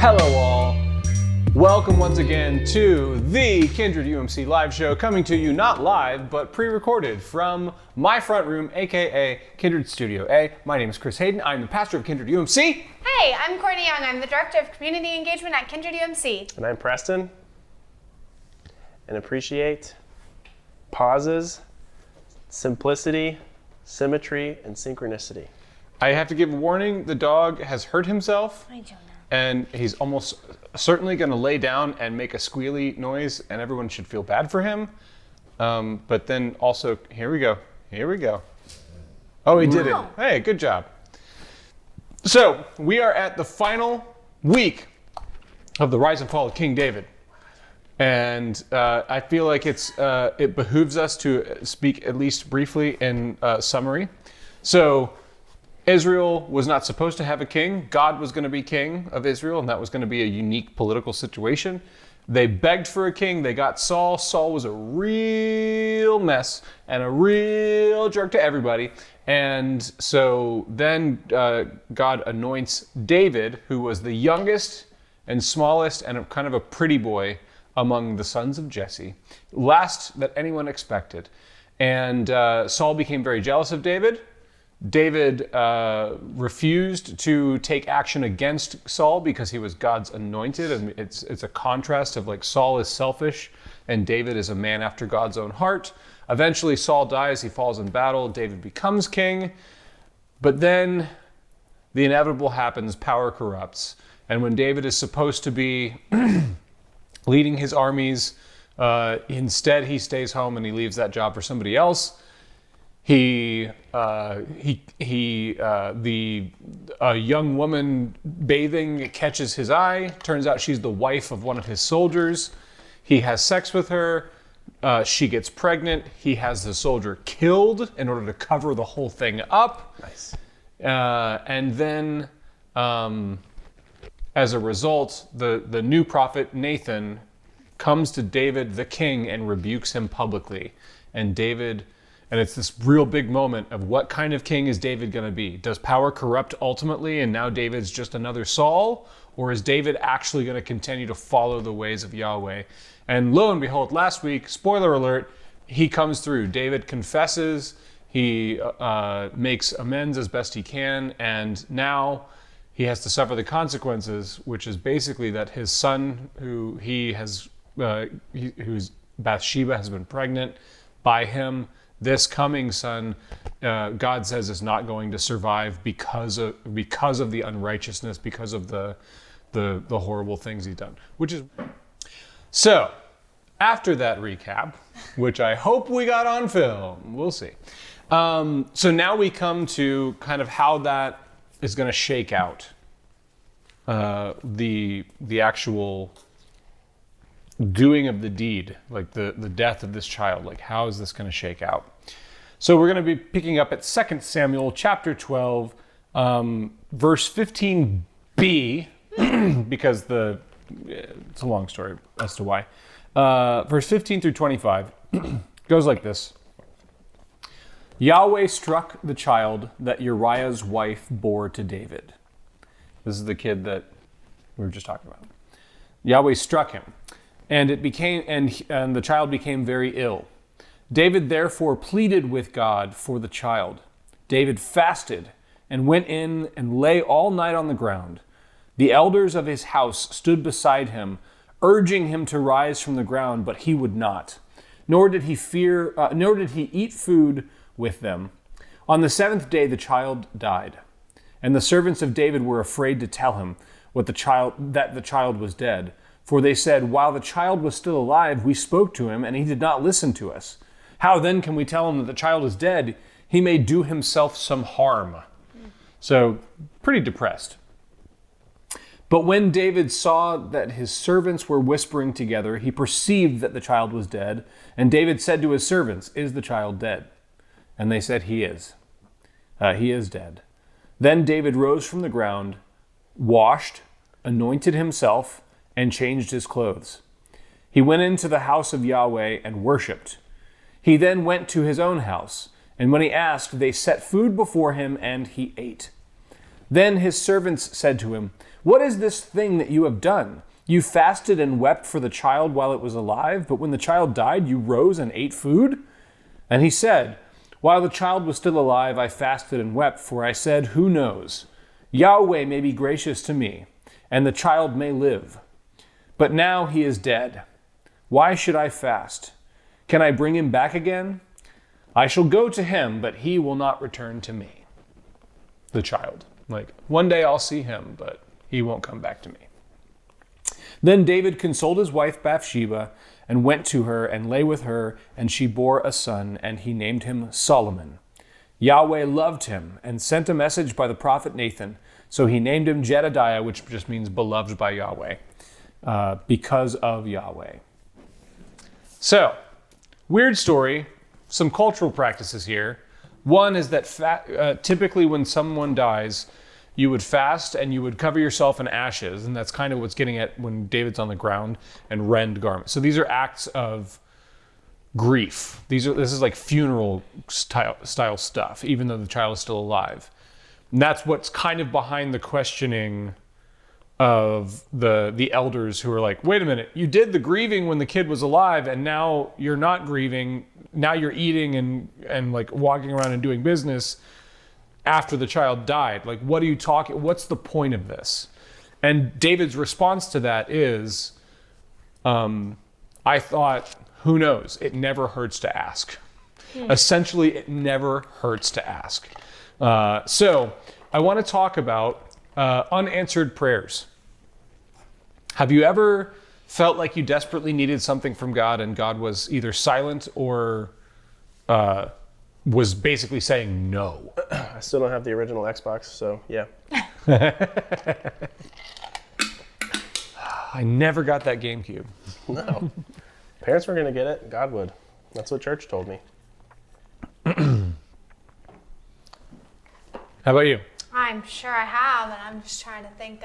Hello all. Welcome once again to the Kindred UMC live show, coming to you not live, but pre-recorded from my front room, aka Kindred Studio A. My name is Chris Hayden. I'm the pastor of Kindred UMC. Hey, I'm Courtney Young. I'm the Director of Community Engagement at Kindred UMC. And I'm Preston. And appreciate pauses, simplicity, symmetry, and synchronicity. I have to give a warning, the dog has hurt himself. I don't know. And he's almost certainly going to lay down and make a squealy noise, and everyone should feel bad for him. But then also, here we go. Oh, he did it. Hey, good job. So, we are at the final week of the rise and fall of King David. And I feel like it behooves us to speak at least briefly in summary. So, Israel was not supposed to have a king. God was going to be king of Israel, and that was going to be a unique political situation. They begged for a king. They got Saul. Saul was a real mess and a real jerk to everybody. And so then God anoints David, who was the youngest and smallest and kind of a pretty boy among the sons of Jesse, last that anyone expected. And Saul became very jealous of David. David refused to take action against Saul because he was God's anointed, and it's a contrast of like Saul is selfish and David is a man after God's own heart. Eventually Saul dies, he falls in battle, David becomes king, but then the inevitable happens, power corrupts, and when David is supposed to be leading his armies, instead he stays home and he leaves that job for somebody else. A young woman bathing catches his eye. Turns out she's the wife of one of his soldiers. He has sex with her. She gets pregnant. He has the soldier killed in order to cover the whole thing up. Nice. And then, as a result, the new prophet Nathan comes to David the king and rebukes him publicly. And it's this real big moment of what kind of king is David going to be? Does power corrupt ultimately and now David's just another Saul? Or is David actually going to continue to follow the ways of Yahweh? And lo and behold, last week, spoiler alert, he comes through. David confesses, he makes amends as best he can, and now he has to suffer the consequences, which is basically that his son, whose Bathsheba has been pregnant by him, this coming son, God says, is not going to survive because of the unrighteousness, because of the horrible things he's done. So, after that recap, which I hope we got on film, we'll see. So now we come to kind of how that is going to shake out. The actual doing of the deed, like the death of this child, like how is this going to shake out? So we're going to be picking up at 2 Samuel chapter 12, verse 15b, because it's a long story as to why. Verse 15 through 25 goes like this. Yahweh struck the child that Uriah's wife bore to David. This is the kid that we were just talking about. Yahweh struck him. And the child became very ill. David therefore pleaded with God for the child. David fasted and went in and lay all night on the ground. The elders of his house stood beside him, urging him to rise from the ground, but he would not. Nor did he eat food with them. On the seventh day the child died, and the servants of David were afraid to tell him that the child was dead. For they said, while the child was still alive, we spoke to him, and he did not listen to us. How then can we tell him that the child is dead? He may do himself some harm. So, pretty depressed. But when David saw that his servants were whispering together, he perceived that the child was dead. And David said to his servants, is the child dead? And they said, he is. He is dead. Then David rose from the ground, washed, anointed himself, and changed his clothes. He went into the house of Yahweh and worshipped. He then went to his own house, and when he asked, they set food before him, and he ate. Then his servants said to him, What is this thing that you have done? You fasted and wept for the child while it was alive, but when the child died, you rose and ate food? And he said, while the child was still alive, I fasted and wept, for I said, who knows? Yahweh may be gracious to me, and the child may live. But now he is dead. Why should I fast? Can I bring him back again? I shall go to him, but he will not return to me. The child. Like, one day I'll see him, but he won't come back to me. Then David consoled his wife Bathsheba and went to her and lay with her, and she bore a son, and he named him Solomon. Yahweh loved him and sent a message by the prophet Nathan, so he named him Jedediah, which just means beloved by Yahweh, because of Yahweh. So, weird story, some cultural practices here. One is that typically when someone dies, you would fast and you would cover yourself in ashes, and that's kind of what's getting at when David's on the ground, and rend garments. So these are acts of grief. This is like funeral style stuff, even though the child is still alive. And that's what's kind of behind the questioning of the elders who are like, wait a minute, you did the grieving when the kid was alive, and now you're not grieving. Now you're eating and like walking around and doing business after the child died. Like, what are you talking? What's the point of this? And David's response to that is, I thought, who knows? It never hurts to ask. Essentially, it never hurts to ask. So I want to talk about unanswered prayers. Have you ever felt like you desperately needed something from God and God was either silent or was basically saying no? I still don't have the original Xbox, so yeah. I never got that GameCube. No. Parents were going to get it. God would. That's what church told me. How about you? I'm sure I have, and I'm just trying to think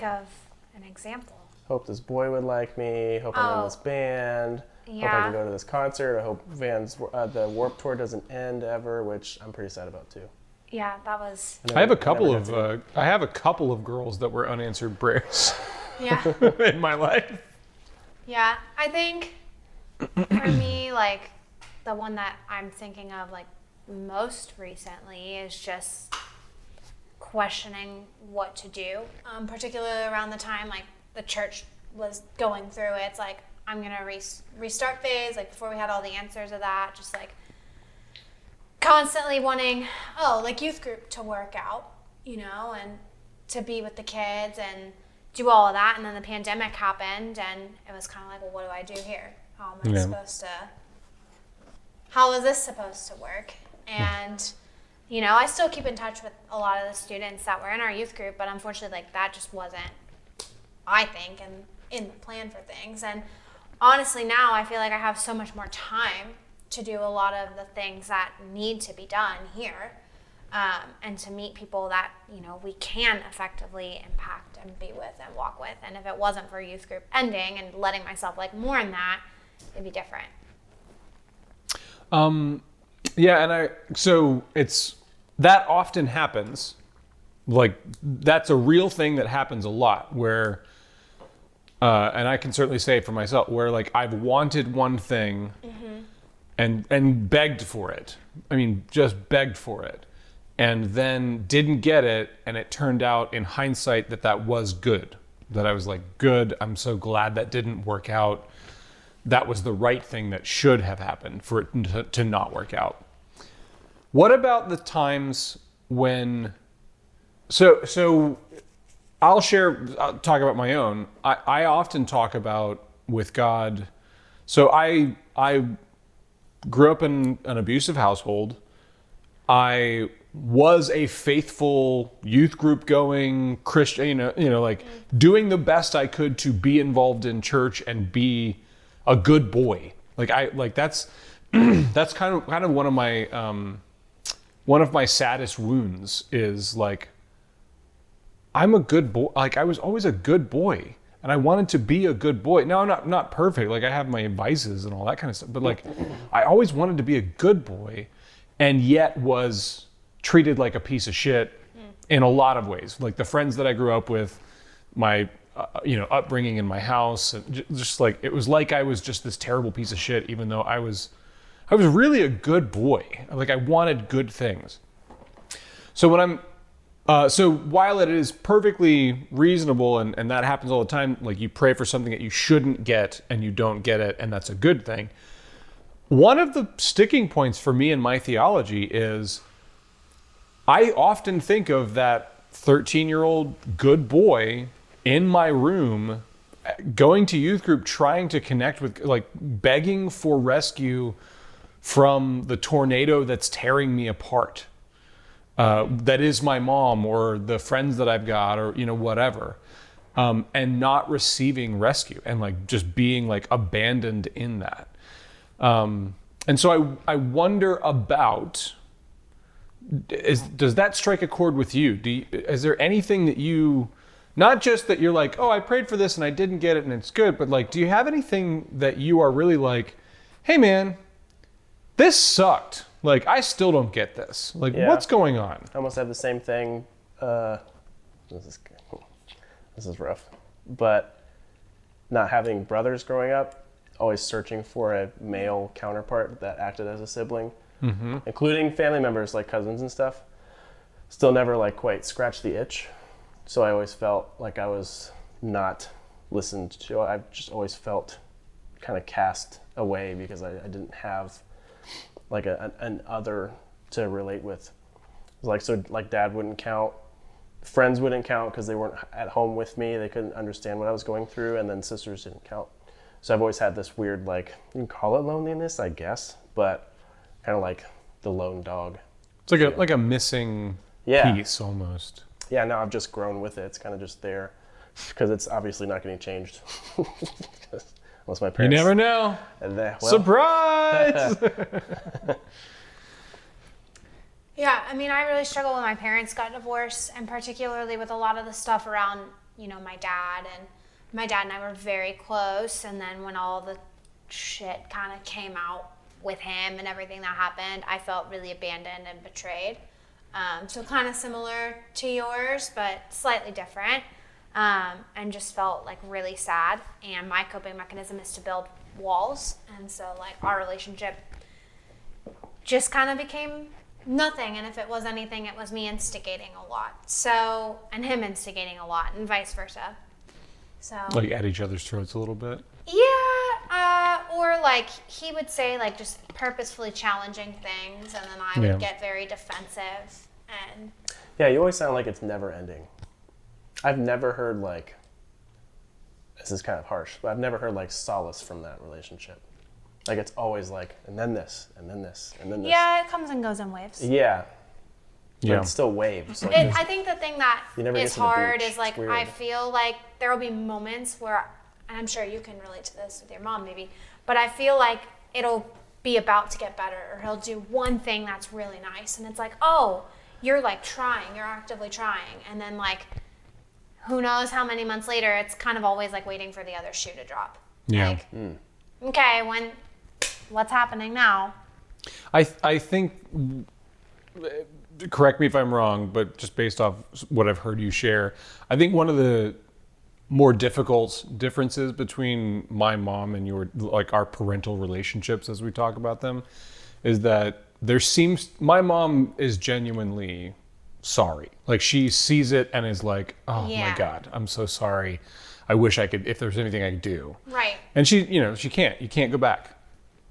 of an example. Hope this boy would like me. Hope I'm in this band. Hope I Yeah. can go to this concert. I hope the Warped Tour doesn't end ever, which I'm pretty sad about too. Yeah, that was. I have a never couple of girls that were unanswered prayers Yeah. in my life. Yeah, I think for me, like, the one that I'm thinking of, like, most recently is just questioning what to do, particularly around the time, like, the church was going through it. It's like, I'm going to restart phase, like, before we had all the answers of that, just, like, constantly wanting, like, youth group to work out, you know, and to be with the kids and do all of that. And then the pandemic happened, and it was kind of like, well, what do I do here? How am I supposed to, how is this supposed to work? And, you know, I still keep in touch with a lot of the students that were in our youth group, but unfortunately, like, that just wasn't, I think, in the plan for things. And honestly, now I feel like I have so much more time to do a lot of the things that need to be done here, and to meet people that, you know, we can effectively impact and be with and walk with. And if it wasn't for youth group ending and letting myself, like, mourn that, it'd be different. Yeah, so it's, that often happens. Like, that's a real thing that happens a lot, where, and I can certainly say for myself, where, like, I've wanted one thing and begged for it. I mean, just begged for it. And then didn't get it, and it turned out in hindsight that was good. That I was like, good, I'm so glad that didn't work out. That was the right thing that should have happened for it to not work out. What about the times when, so I'll talk about my own. I often talk about with God. So I grew up in an abusive household. I was a faithful youth group going Christian, you know, like doing the best I could to be involved in church and be a good boy. That's that's kind of one of my saddest wounds is, like, I'm a good boy. Like, I was always a good boy, and I wanted to be a good boy. Now, I'm not perfect. Like, I have my vices and all that kind of stuff, but, like, I always wanted to be a good boy, and yet was treated like a piece of shit in a lot of ways. Like the friends that I grew up with, my upbringing in my house, and just like it was like I was just this terrible piece of shit, even though I was really a good boy. Like I wanted good things. So when so while it is perfectly reasonable and that happens all the time, like you pray for something that you shouldn't get and you don't get it, and that's a good thing. One of the sticking points for me in my theology is I often think of that 13-year-old good boy in my room going to youth group, trying to connect with, like begging for rescue from the tornado that's tearing me apart. That is my mom or the friends that I've got or, whatever. And not receiving rescue and like just being like abandoned in that. And so I wonder about, does that strike a chord with you? Is there anything that you, not just that you're like, oh, I prayed for this and I didn't get it and it's good, but like, do you have anything that you are really like, hey man, this sucked. Like, I still don't get this. Like, what's going on? I almost have the same thing. This is rough. But not having brothers growing up, always searching for a male counterpart that acted as a sibling, including family members like cousins and stuff. Still never like quite scratched the itch. So I always felt like I was not listened to. I just always felt kind of cast away because I didn't have like an other to relate with. Like, so like dad wouldn't count, friends wouldn't count because they weren't at home with me. They couldn't understand what I was going through, and then sisters didn't count. So I've always had this weird, like, you can call it loneliness, I guess, but kind of like the lone dog. It's like a missing piece almost. Yeah, now I've just grown with it. It's kind of just there because it's obviously not getting changed. Unless my parents. You never know. Surprise! Yeah, I mean, I really struggle when my parents got divorced, and particularly with a lot of the stuff around, my dad. And my dad and I were very close, and then when all the shit kind of came out with him and everything that happened, I felt really abandoned and betrayed. So kind of similar to yours, but slightly different. And just felt like really sad. And my coping mechanism is to build walls. And so like our relationship just kind of became nothing. And if it was anything, it was me instigating a lot. So, and him instigating a lot and vice versa. So like at each other's throats a little bit. Yeah. Or like he would say like just purposefully challenging things. And then I would get very defensive and. Yeah. You always sound like it's never ending. I've never heard like, this is kind of harsh, but I've never heard like solace from that relationship. Like it's always like, and then this, and then this, and then this. Yeah, it comes and goes in waves. Yeah. But it's still waves. Like I think the thing that is hard is like, I feel like there will be moments where, and I'm sure you can relate to this with your mom maybe, but I feel like it'll be about to get better, or he'll do one thing that's really nice, and it's like, oh, you're like trying, you're actively trying, and then like, who knows how many months later, it's kind of always like waiting for the other shoe to drop. Yeah. Like, okay, what's happening now? I think, correct me if I'm wrong, but just based off what I've heard you share, I think one of the more difficult differences between my mom and our parental relationships as we talk about them is that my mom is genuinely sorry. Like she sees it and is like, oh my God, I'm so sorry. I wish I could, if there's anything I could do. Right. And you can't go back.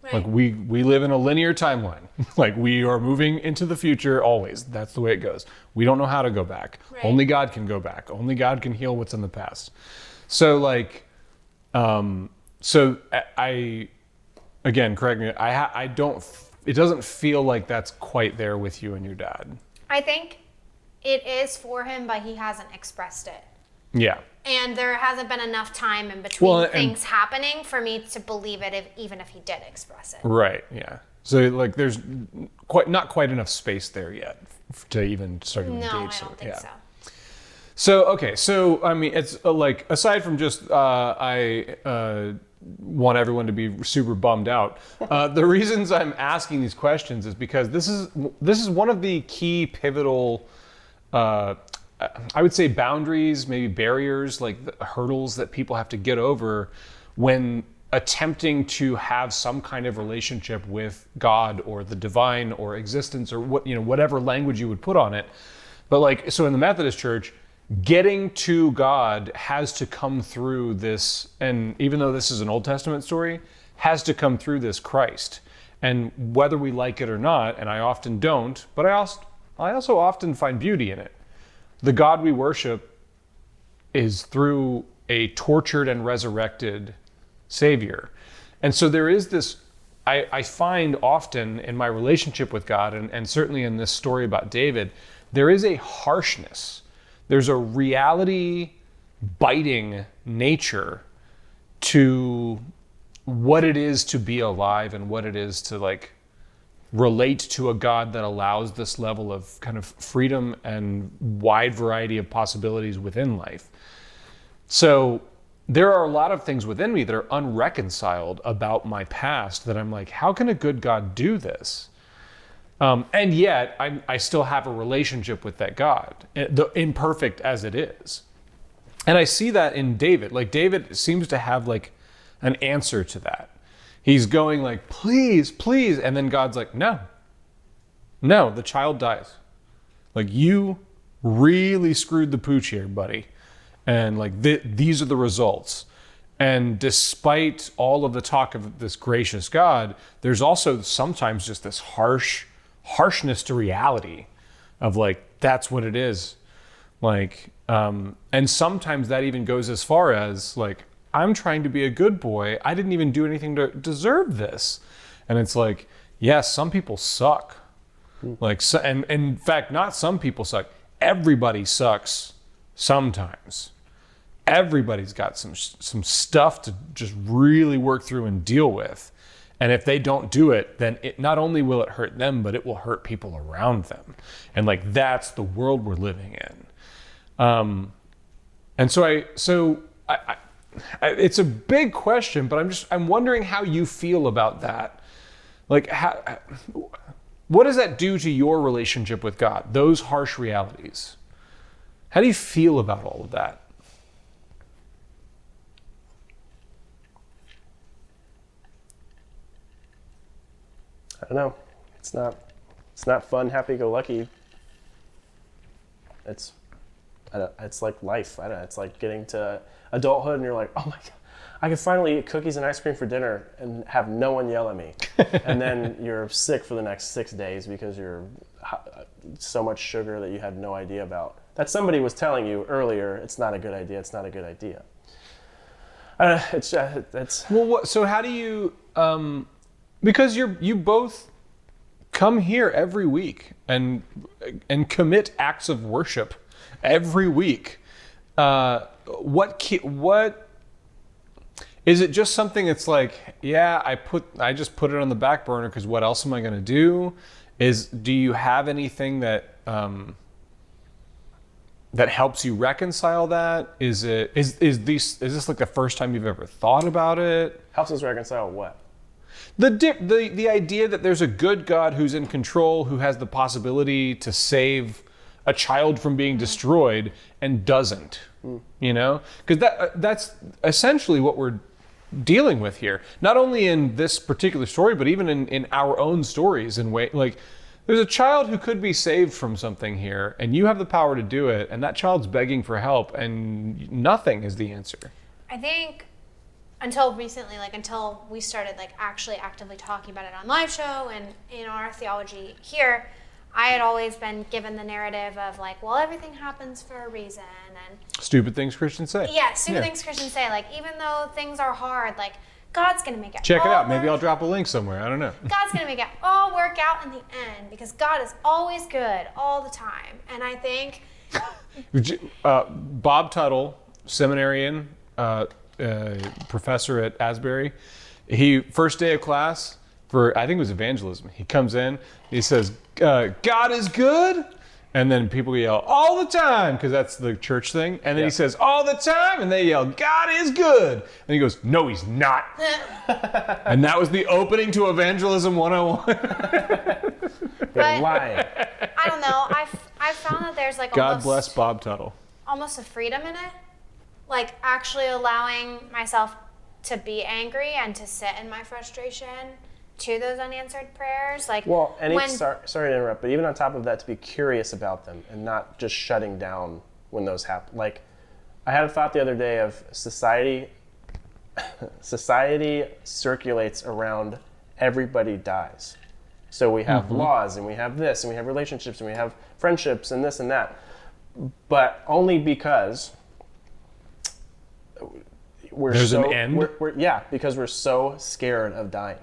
Right. Like we live in a linear timeline. Like we are moving into the future always. That's the way it goes. We don't know how to go back. Right. Only God can go back. Only God can heal what's in the past. So like, again, correct me. It doesn't feel like that's quite there with you and your dad. I think it is for him, but he hasn't expressed it. Yeah. And there hasn't been enough time in between things happening for me to believe it, even if he did express it. Right. Yeah. So like, there's not quite enough space there yet to even start to engage. No, I don't think so. So okay. So I mean, it's like aside from just I want everyone to be super bummed out. The reasons I'm asking these questions is because this is one of the key pivotal I would say boundaries, maybe barriers, like the hurdles that people have to get over when attempting to have some kind of relationship with God or the divine or existence or whatever language you would put on it. But like, so in the Methodist Church, getting to God has to come through this, and even though this is an Old Testament story, has to come through this Christ. And whether we like it or not, and I often don't, but I also often find beauty in it. The God we worship is through a tortured and resurrected Savior. And so there is this, I find often in my relationship with God, and certainly in this story about David, there is a harshness. There's a reality biting nature to what it is to be alive and what it is to like relate to a God that allows this level of kind of freedom and wide variety of possibilities within life. So there are a lot of things within me that are unreconciled about my past that I'm like, how can a good God do this? And yet I still have a relationship with that God, imperfect as it is. And I see that in David. Like David seems to have like an answer to that. He's going like, please, please. And then God's like, no, the child dies. Like you really screwed the pooch here, buddy. And like these are the results. And despite all of the talk of this gracious God, there's also sometimes just this harshness to reality of like, that's what it is. Like, and sometimes that even goes as far as like, I'm trying to be a good boy. I didn't even do anything to deserve this. And it's like, yes, some people suck. Like, and in fact, not some people suck. Everybody sucks sometimes. Everybody's got some stuff to just really work through and deal with. And if they don't do it, then it not only will it hurt them, but it will hurt people around them. And like, that's the world we're living in. And so it's a big question, but I'm wondering how you feel about that. Like, what does that do to your relationship with God? Those harsh realities. How do you feel about all of that? I don't know. It's not fun, happy-go-lucky. It's like life. I don't know. It's like getting to adulthood and you're like, oh my God, I can finally eat cookies and ice cream for dinner and have no one yell at me. And then you're sick for the next 6 days because you're so much sugar that you had no idea about. That somebody was telling you earlier, it's not a good idea, it's not a good idea. It's well, so how do you, because you both come here every week and commit acts of worship every week. What is it? Just something that's like, yeah, I just put it on the back burner because what else am I going to do? Do you have anything that that helps you reconcile that? Is this like the first time you've ever thought about it? Helps us reconcile what? The idea that there's a good God who's in control, who has the possibility to save a child from being destroyed and doesn't, because that's essentially what we're dealing with here. Not only in this particular story, but even in our own stories. Like, there's a child who could be saved from something here, and you have the power to do it, and that child's begging for help, and nothing is the answer. I think until recently, until we started actually actively talking about it on live show and in our theology here, I had always been given the narrative of well, everything happens for a reason, and stupid things Christians say. Yeah, things Christians say. Even though things are hard, God's gonna make it. Check it out. Maybe I'll drop a link somewhere. I don't know. God's gonna make it all work out in the end because God is always good all the time. And I think Bob Tuttle, seminarian, professor at Asbury, first day of class for, I think it was evangelism, he comes in, he says, God is good, and then people yell all the time because that's the church thing, and then he says all the time, and they yell God is good, and he goes, no, he's not. And that was the opening to Evangelism 101. Why? I don't know, I found found that there's like God bless Bob Tuttle. almost a freedom in it. Like actually allowing myself to be angry and to sit in my frustration to those unanswered prayers. Like, Well, and sorry to interrupt, but even on top of that, to be curious about them and not just shutting down when those happen. Like, I had a thought the other day of society circulates around everybody dies. So we have laws, and we have this, and we have relationships, and we have friendships, and this and that. But only because There's an end? because we're so scared of dying.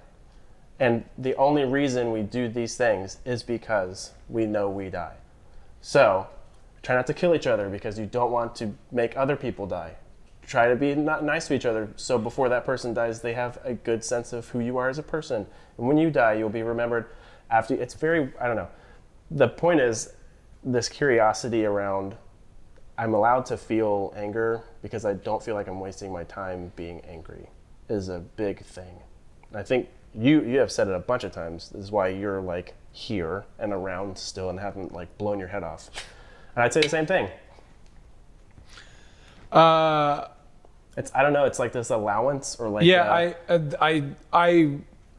And the only reason we do these things is because we know we die. So try not to kill each other because you don't want to make other people die. Try to be not nice to each other so before that person dies, they have a good sense of who you are as a person. And when you die, you'll be remembered after. It's very, I don't know. The point is this curiosity around, I'm allowed to feel anger because I don't feel like I'm wasting my time being angry is a big thing. And I think you have said it a bunch of times. This is why you're like here and around still and haven't like blown your head off. And I'd say the same thing. It's, I don't know, it's like this allowance or like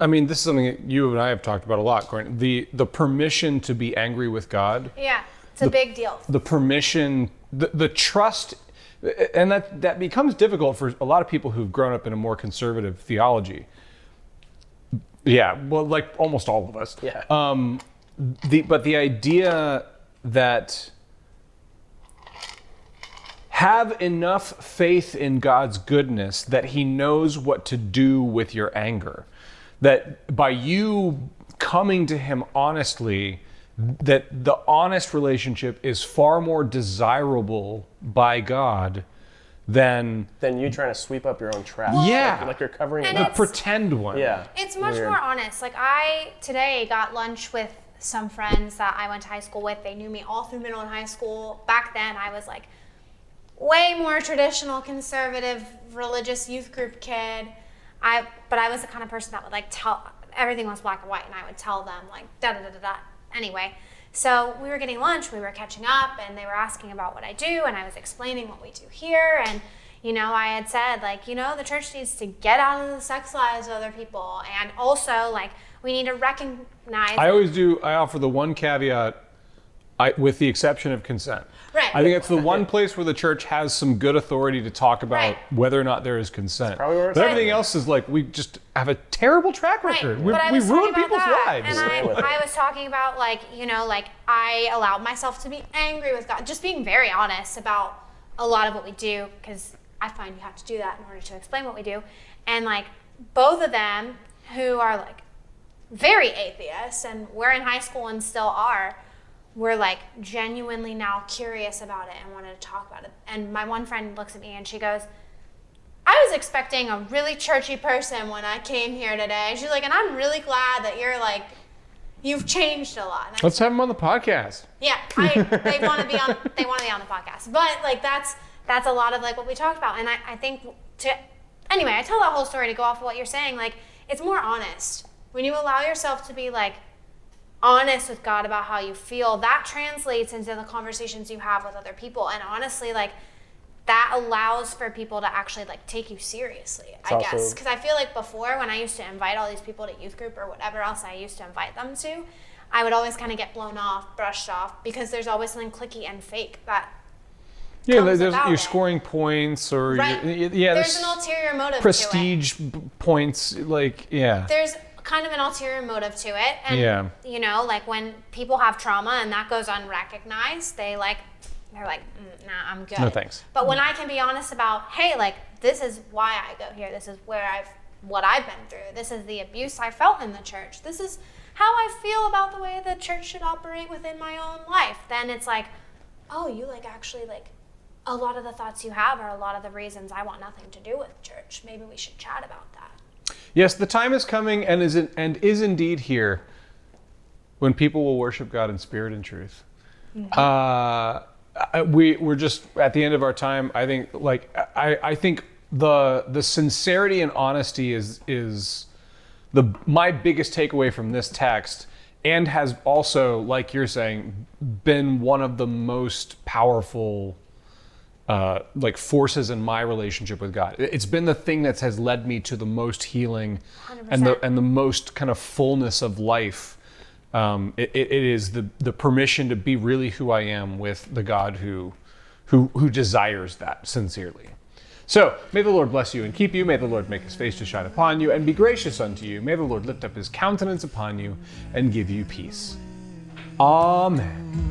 I mean, this is something that you and I have talked about a lot, Courtney. The permission to be angry with God. yeah, it's a big deal. The permission, the trust, and that becomes difficult for a lot of people who've grown up in a more conservative theology. Yeah, well, like almost all of us. Yeah. But the idea that have enough faith in God's goodness that he knows what to do with your anger. That by you coming to him honestly, that the honest relationship is far more desirable by God than you trying to sweep up your own trash. Yeah. Like you're covering And it the up. pretend one. Yeah. It's much Weird. more honest. Like I today got lunch with some friends that I went to high school with. They knew me all through middle and high school. Back then I was like way more traditional, conservative, religious youth group kid. But I was the kind of person that would like tell, everything was black and white, and I would tell them like da da da da da. Anyway, so we were getting lunch, we were catching up, and they were asking about what I do, and I was explaining what we do here, and you know, I had said like, you know, the church needs to get out of the sex lives of other people, and also like we need to recognize. I always do. I offer the one caveat, with the exception of consent. Right. I think it's the one place where the church has some good authority to talk about Right. whether or not there is consent. probably where it's But at. everything else is like, we just have a terrible track record. Right, We but I was ruin talking about people's that, lives. And Stay with it. I was talking about like, you know, like I allowed myself to be angry with God, just being very honest about a lot of what we do, because I find you have to do that in order to explain what we do. And like both of them who are like very atheists, and we're in high school and still are, were like genuinely now curious about it and wanted to talk about it. And my one friend looks at me and she goes, I was expecting a really churchy person when I came here today. She's like, and I'm really glad that you're like, you've changed a lot. And I Let's have him on the podcast. yeah, they want to be on the podcast. But like that's a lot of like what we talked about. And I think anyway, I tell that whole story to go off of what you're saying. Like it's more honest. When you allow yourself to be like honest with God about how you feel, that translates into the conversations you have with other people. And honestly, like that allows for people to actually like take you seriously, I guess. Because I feel like before, when I used to invite all these people to youth group or whatever else I used to invite them to, I would always kind of get blown off, brushed off, because there's always something cliquey and fake that comes about you're it. scoring points or Right. There's an ulterior motive prestige to it. Points, like, yeah. There's kind of an ulterior motive to it. And, Yeah. you know, like when people have trauma and that goes unrecognized, they're like, nah, I'm good. No thanks. But when I can be honest about, hey, like, this is why I go here. This is what I've been through. This is the abuse I felt in the church. This is how I feel about the way the church should operate within my own life. Then it's like, oh, you like actually like, a lot of the thoughts you have are a lot of the reasons I want nothing to do with church. Maybe we should chat about that. Yes, the time is coming and is indeed here when people will worship God in spirit and truth. We're just at the end of our time. I think I think the sincerity and honesty is my biggest takeaway from this text and has also, like you're saying, been one of the most powerful like forces in my relationship with God. It's been the thing that has led me to the most healing and 100%. the most kind of fullness of life. It is the permission to be really who I am with the God who desires that sincerely. So, may the Lord bless you and keep you. May the Lord make his face to shine upon you and be gracious unto you. May the Lord lift up his countenance upon you and give you peace. Amen.